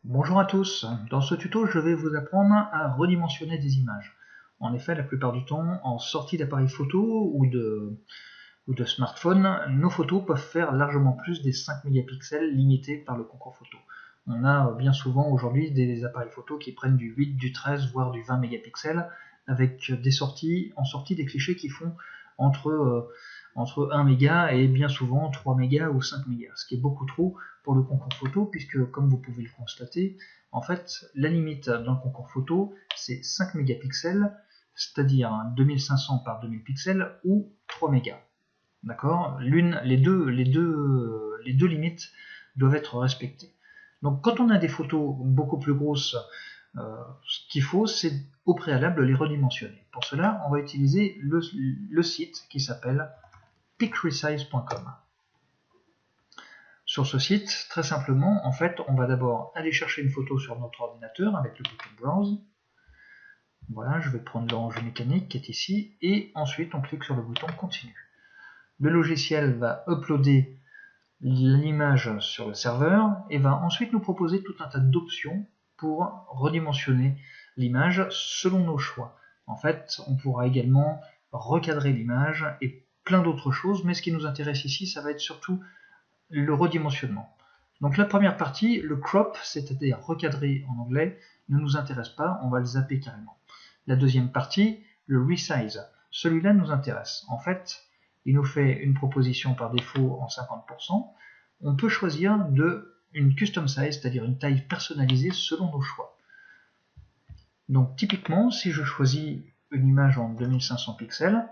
Bonjour à tous, dans ce tuto je vais vous apprendre à redimensionner des images. En effet, la plupart du temps, en sortie d'appareil photo ou de smartphone, nos photos peuvent faire largement plus des 5 mégapixels limités par le concours photo. On a bien souvent aujourd'hui des appareils photo qui prennent du 8, du 13, voire du 20 mégapixels, avec des sorties, en sortie des clichés qui font entre 1 méga et bien souvent 3 mégas ou 5 mégas, ce qui est beaucoup trop pour le concours photo, puisque comme vous pouvez le constater, en fait, la limite d'un concours photo, c'est 5 mégapixels, c'est-à-dire 2500 par 2000 pixels ou 3 mégas. D'accord ? Les deux limites doivent être respectées. Donc quand on a des photos beaucoup plus grosses, ce qu'il faut, c'est au préalable les redimensionner. Pour cela, on va utiliser le site qui s'appelle picresize.com. Sur ce site, très simplement, en fait, on va d'abord aller chercher une photo sur notre ordinateur avec le bouton Browse. Voilà, je vais prendre l'orange mécanique qui est ici, et ensuite on clique sur le bouton Continue. Le logiciel va uploader l'image sur le serveur et va ensuite nous proposer tout un tas d'options pour redimensionner l'image selon nos choix. En fait, on pourra également recadrer l'image et plein d'autres choses, mais ce qui nous intéresse ici, ça va être surtout le redimensionnement. Donc la première partie, le crop, c'est-à-dire recadrer en anglais, ne nous intéresse pas, on va le zapper carrément. La deuxième partie, le resize, celui-là nous intéresse. En fait, il nous fait une proposition par défaut en 50%. On peut choisir une custom size, c'est-à-dire une taille personnalisée selon nos choix. Donc typiquement, si je choisis une image en 2500 pixels,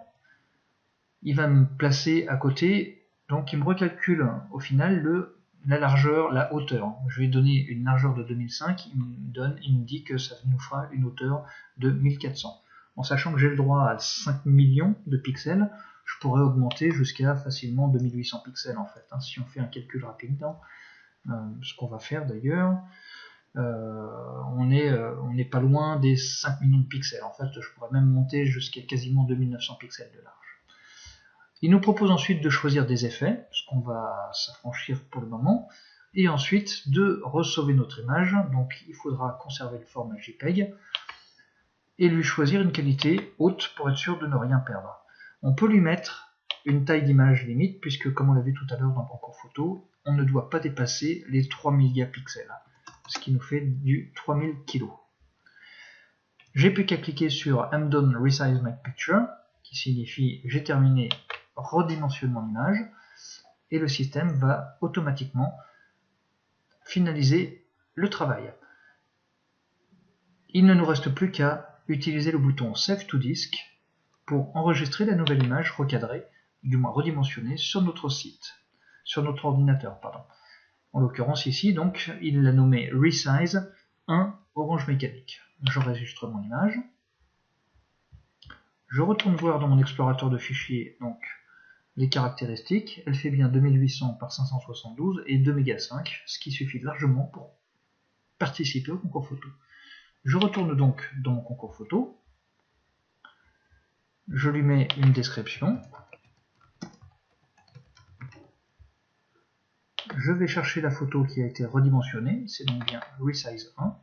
il va me placer à côté, donc il me recalcule au final la largeur, la hauteur. Je vais donner une largeur de 2005, il me dit que ça nous fera une hauteur de 1400. En sachant que j'ai le droit à 5 millions de pixels, je pourrais augmenter jusqu'à facilement 2800 pixels en fait, si on fait un calcul rapide, ce qu'on va faire d'ailleurs. On n'est pas loin des 5 millions de pixels, en fait je pourrais même monter jusqu'à quasiment 2900 pixels de large. Il nous propose ensuite de choisir des effets, ce qu'on va s'affranchir pour le moment, et ensuite de ressauver notre image, donc il faudra conserver le format JPEG, et lui choisir une qualité haute pour être sûr de ne rien perdre. On peut lui mettre une taille d'image limite, puisque comme on l'a vu tout à l'heure dans le concours photo, on ne doit pas dépasser les 3 mégapixels, ce qui nous fait du 3000 kg. J'ai plus qu'à cliquer sur I'm done resize my picture, qui signifie j'ai terminé redimensionnement d'image, et le système va automatiquement finaliser le travail. Il ne nous reste plus qu'à utiliser le bouton Save to Disk pour enregistrer la nouvelle image recadrée, du moins redimensionnée, sur notre site, sur notre ordinateur, pardon. En l'occurrence ici, donc, il l'a nommé Resize 1 Orange Mécanique. J'enregistre mon image. Je retourne voir dans mon explorateur de fichiers, donc, les caractéristiques. Elle fait bien 2800 par 572 et 2,5 mégas, ce qui suffit largement pour participer au concours photo. Je retourne donc dans mon concours photo. Je lui mets une description. Je vais chercher la photo qui a été redimensionnée, c'est donc bien Resize 1.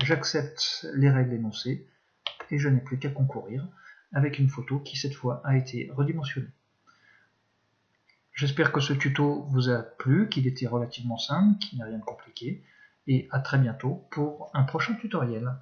J'accepte les règles énoncées et je n'ai plus qu'à concourir avec une photo qui cette fois a été redimensionnée. J'espère que ce tuto vous a plu, qu'il était relativement simple, qu'il n'y a rien de compliqué, et à très bientôt pour un prochain tutoriel.